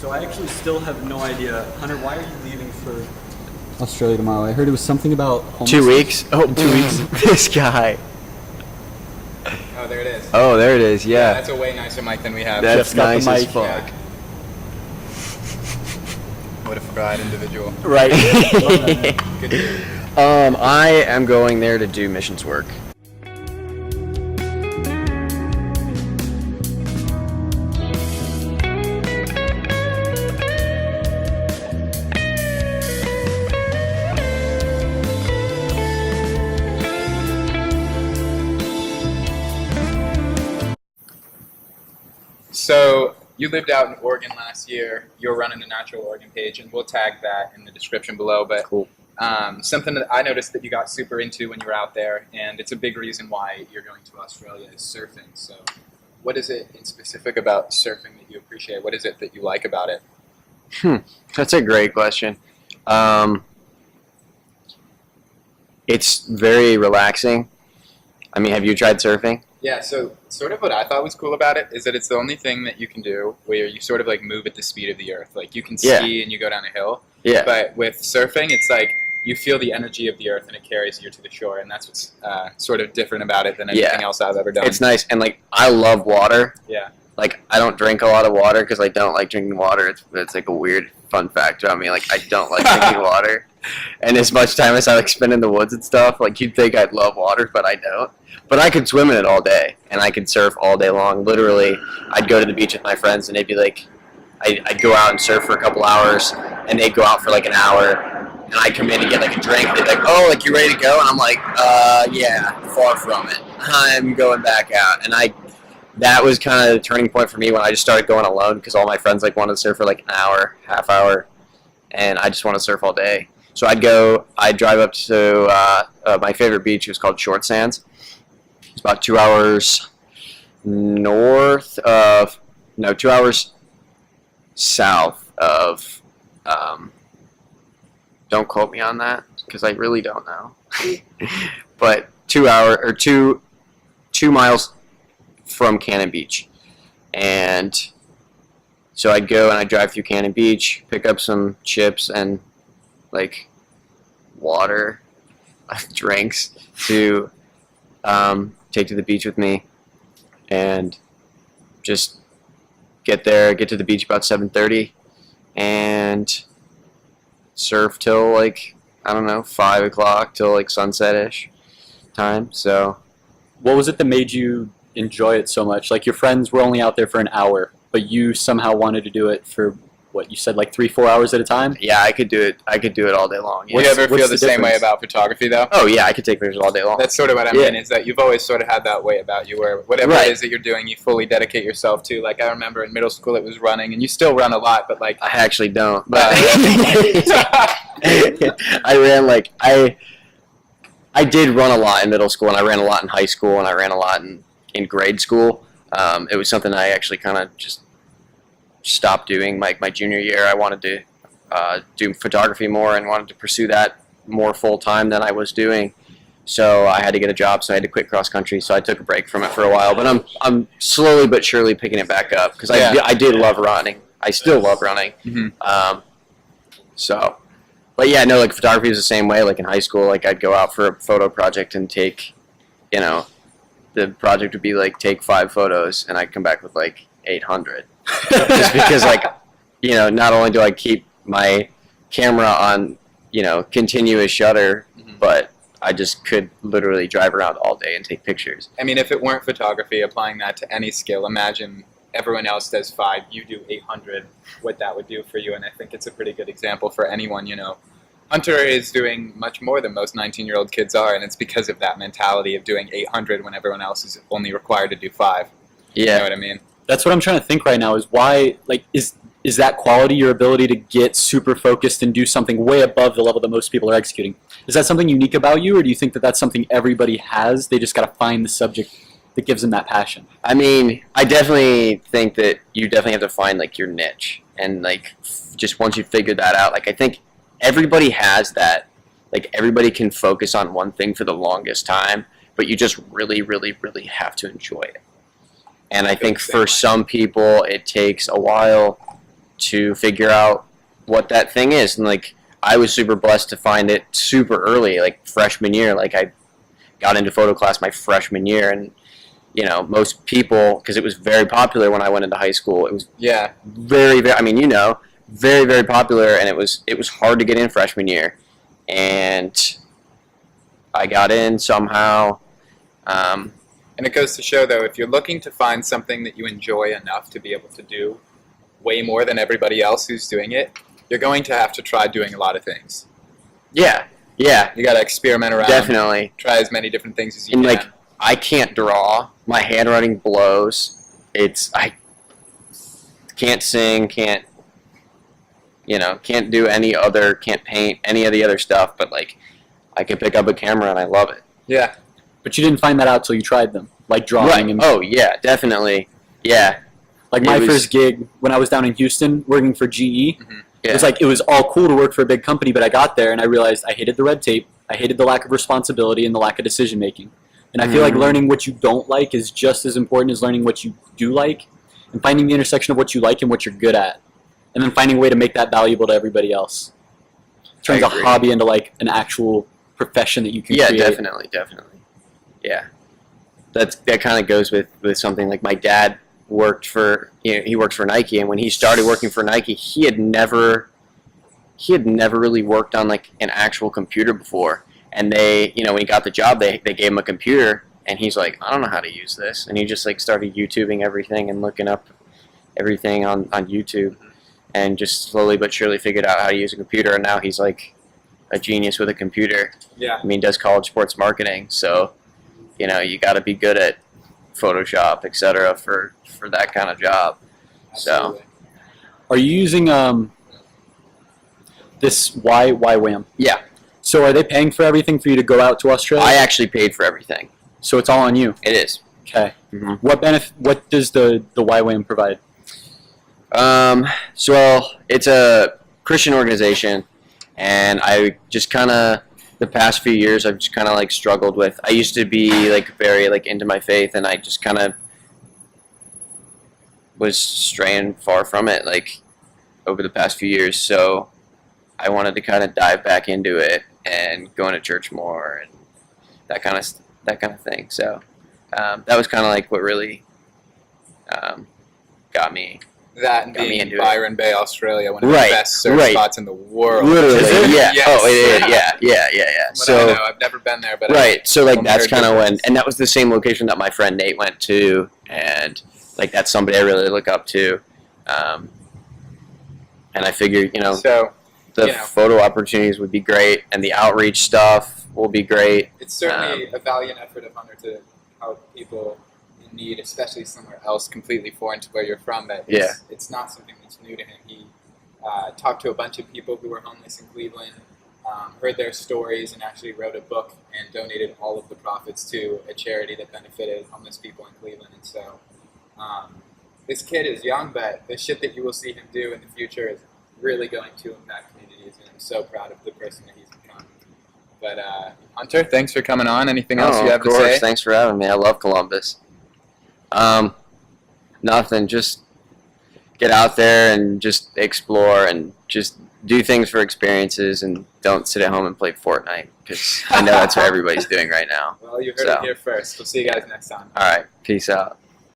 So I actually still have no idea. Hunter, why are you leaving for Australia tomorrow? I heard it was something about homelessness. 2 weeks? Oh, 2 weeks. This guy. Oh, there it is. Oh, there it is. Yeah. That's a way nicer mic than we have. That's Just got the nice as mic. fuck. Yeah. What a fried individual. Right. Good dude. I am going there to do missions work. So you lived out in Oregon last year. You're running a Natural Oregon page, and we'll tag that in the description below. But Cool. something that I noticed that you got super into when you were out there, and it's a big reason why you're going to Australia, is surfing. So what is it in specific about surfing that you appreciate? What is it that you like about it? That's a great question. It's very relaxing. I mean, have you tried surfing? Yeah, so sort of what I thought was cool about it is that it's the only thing that you can do where you sort of like move at the speed of the earth. Like you can ski and you go down a hill. Yeah. But with surfing, it's like you feel the energy of the earth and it carries you to the shore, and that's what's sort of different about it than anything else I've ever done. It's nice, and like I love water. Yeah. Like I don't drink a lot of water because I don't like drinking water. It's like a weird fun fact about me. Like I don't like drinking water, and as much time as I like spend in the woods and stuff, like you'd think I'd love water, but I don't. But I could swim in it all day, and I could surf all day long. Literally, I'd go to the beach with my friends, and they'd be like, I'd go out and surf for a couple hours, and they'd go out for like an hour, and I'd come in and get like a drink. They'd be like, "Oh, like you ready to go?" And I'm like, yeah, far from it. I'm going back out." And that was kind of the turning point for me when I just started going alone, because all my friends like wanted to surf for like an hour, half hour, and I just want to surf all day. So I'd drive up to my favorite beach. It was called Short Sands. It's about 2 hours 2 hours south of, don't quote me on that, because I really don't know. But 2 miles from Cannon Beach. And so I'd go and I'd drive through Cannon Beach, pick up some chips and like water, drinks to take to the beach with me, and just get to the beach about 7:30 and surf till like, I don't know, 5 o'clock till like sunset-ish time. So What was it that made you enjoy it so much? Like your friends were only out there for an hour, but you somehow wanted to do it for what you said, like 3-4 hours at a time? yeah, I could do it all day long. Do you ever feel the same way about photography, though? Oh yeah, I could take pictures all day long. That's sort of what I mean, is that you've always sort of had that way about you, where whatever it is that you're doing, you fully dedicate yourself to. Like, I remember in middle school it was running, and you still run a lot, but like... I actually don't, but I ran like, I did run a lot in middle school, and I ran a lot in high school, and I ran a lot in grade school. It was something I actually kind of just stopped doing my junior year. I wanted to do photography more and wanted to pursue that more full-time than I was doing. So I had to get a job, so I had to quit cross-country. So I took a break from it for a while. But I'm slowly but surely picking it back up, because I did love running. I still love running. Mm-hmm. But yeah, no, like photography was the same way. Like in high school, like I'd go out for a photo project and take, the project would be like take 5 photos, and I'd come back with like 800. Just because, like, not only do I keep my camera on, continuous shutter, but I just could literally drive around all day and take pictures. I mean, if it weren't photography, applying that to any skill, imagine everyone else does 5, you do 800, what that would do for you. And I think it's a pretty good example for anyone, Hunter is doing much more than most 19-year-old kids are, and it's because of that mentality of doing 800 when everyone else is only required to do 5. Yeah. You know what I mean? That's what I'm trying to think right now, is why, like, is that quality, your ability to get super focused and do something way above the level that most people are executing? Is that something unique about you, or do you think that that's something everybody has? They just got to find the subject that gives them that passion. I mean, I definitely think that you definitely have to find, like, your niche. And, like, just once you figure that out, like, I think everybody has that. Like, everybody can focus on one thing for the longest time, but you just really, really, really have to enjoy it. And I think for some people, it takes a while to figure out what that thing is. And like, I was super blessed to find it super early, like freshman year. Like, I got into photo class my freshman year, and you know, most people, because it was very popular when I went into high school. It was very, very, I mean, you know, very, very popular, and it was hard to get in freshman year, and I got in somehow. And it goes to show, though, if you're looking to find something that you enjoy enough to be able to do way more than everybody else who's doing it, you're going to have to try doing a lot of things. Yeah. You got to experiment around. Definitely. Try as many different things as you And can. like, I can't draw. My handwriting blows. I can't sing, can't do can't paint any of the other stuff, but like, I can pick up a camera and I love it. Yeah. But you didn't find that out till you tried them, like drawing. Right. And Oh, yeah, definitely. Yeah. like my first gig when I was down in Houston working for GE. Yeah. It was all cool to work for a big company, but I got there and I realized I hated the red tape, I hated the lack of responsibility and the lack of decision making. And I feel like learning what you don't like is just as important as learning what you do like, and finding the intersection of what you like and what you're good at, and then finding a way to make that valuable to everybody else. Turns a hobby into like an actual profession that you can create. Yeah, definitely. Yeah. That kind of goes with something like my dad worked for, he works for Nike, and when he started working for Nike, he had never really worked on like an actual computer before. And they, when he got the job, they gave him a computer, and he's like, I don't know how to use this. And he just like started YouTubing everything and looking up everything on YouTube, and just slowly but surely figured out how to use a computer. And now he's like a genius with a computer. Yeah. I mean, does college sports marketing. So, you got to be good at Photoshop, etc. for that kind of job. Absolutely. So, Are you using this YWAM? Yeah. So are they paying for everything for you to go out to Australia? I actually paid for everything. So it's all on you. It is. Okay. Mm-hmm. What does the YWAM provide? So it's a Christian organization, and I just kind of, the past few years, I've just kind of like struggled with, I used to be like very like into my faith, and I just kind of was straying far from it like over the past few years. So I wanted to kind of dive back into it and going to church more and that kind of thing. So that was kind of like what really got me. That and Got me being in into Byron Bay, Australia, one of the Right, best surf right. spots in the world. Literally, Is it? yeah. Yes. Oh, it is. Yeah. But So I know, I've never been there, but right. So like only that's heard kind of good when, things. and that was the same location that my friend Nate went to, and like that's somebody I really look up to. And I figured, So the photo opportunities would be great, and the outreach stuff will be great. it's certainly a valiant effort of Hunter to help people in need, especially somewhere else completely foreign to where you're from. That it's not something that's new to him. He talked to a bunch of people who were homeless in Cleveland, heard their stories, and actually wrote a book and donated all of the profits to a charity that benefited homeless people in Cleveland. And so this kid is young, but the shit that you will see him do in the future is really going to impact communities, and I'm so proud of the person that he's become. But Hunter, thanks for coming on. Anything else you have to say? Thanks for having me. I love Columbus. Nothing. Just get out there and just explore and just do things for experiences, and don't sit at home and play Fortnite, because I know that's what everybody's doing right now. Well, you heard it here first. We'll see you guys next time. All right. Peace out.